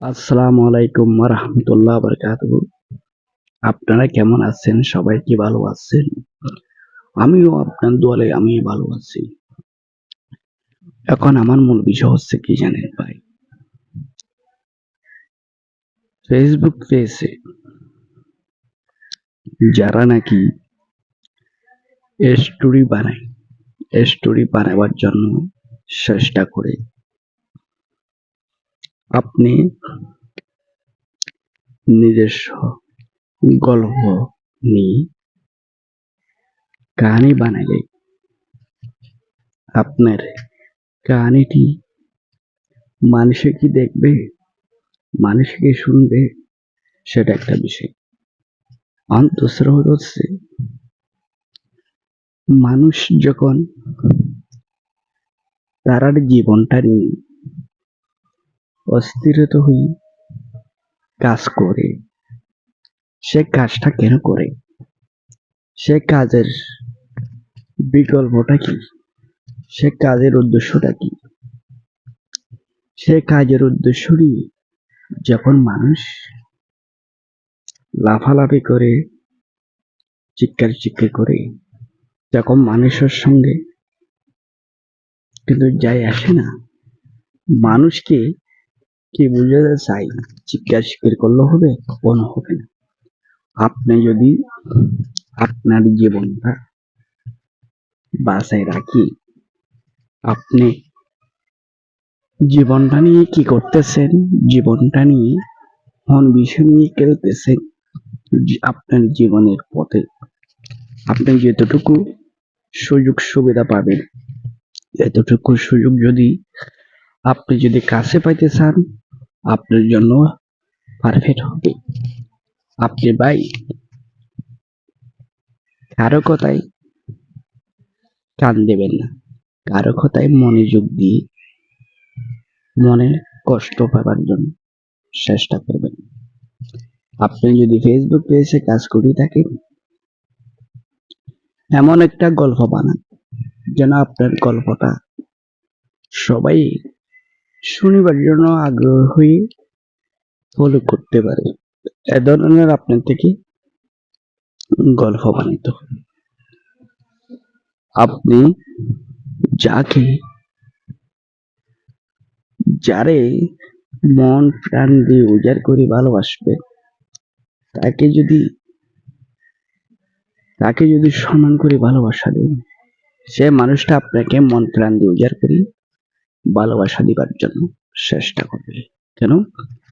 আসসালামু আলাইকুম ওয়া রাহমাতুল্লাহি ওয়া বারাকাতুহু। আপনারা কেমন আছেন? সবাই কি ভালো আছেন? আমিও আপনার দোয়ালে আমি ভালো আছি। এখন আমার মূল বিষয় হচ্ছে কি জানেন ভাই? ফেসবুক পেজে যারা নাকি স্টোরি বানায়, স্টোরি বানাবার জন্য চেষ্টা করে। আপনি নিজস্ব গল্প নিয়ে কাহিনী বানালে আপনার কাহিনীটি মানুষে কি দেখবে, মানুষে কি শুনবে, সেটা একটা বিষয়। অন্তঃসত্ত্বা হচ্ছে মানুষ যখন তার জীবনটা নিয়ে অস্থিরতা হয়ে কাজ করে, সে কাজটা কেন করে, সে কাজের বিকল্পটা কি, সে কাজের উদ্দেশ্যটা কি, সে কাজের উদ্দেশ্য নিয়ে যখন মানুষ লাফালাফি করে, চিৎকার চিৎকার করে, তখন মানুষের সঙ্গে কিন্তু যায় আসে না। মানুষকে কি বুঝাতে চাই, চিৎকার চিৎকার করলে হবে? কখনো হবে না। আপনি যদি আপনার জীবনটা বাঁচায় রাখি, আপনি জীবনটা নিয়ে কি করতেছেন, জীবনটা নিয়ে কোন বিষয় নিয়ে খেলতেছেন, আপনার জীবনের পথে আপনি যতটুকু সুযোগ সুবিধা পাবেন, এতটুকু সুযোগ যদি আপনি যদি কাছে পাইতে চান, আপনার জন্য পারফেক্ট হবে। আপনি ভাই কারো কথায় কান দেবেন না, কারো কথায় মনোযোগ দিয়ে মনের কষ্ট পাবার জন্য চেষ্টা করবেন। আপনি যদি ফেসবুক পেজে কাজ করে থাকেন, এমন একটা গল্প বানান যেন আপনার গল্পটা সবাই শুনিবার জন্য আগ্রহ হয়ে ফলো করতে পারে। এ ধরনের আপনার থেকে গল্প বানাইতে হবে। আপনি যাকে যারে মন প্রাণ দিয়ে উজাড় করে ভালোবাসবে, তাকে যদি সম্মান করে ভালোবাসা দেন, সে মানুষটা আপনাকে মন প্রাণ দিয়ে উজাড় করে ভালোবাসা দিবার জন্য চেষ্টা করবে। কেন?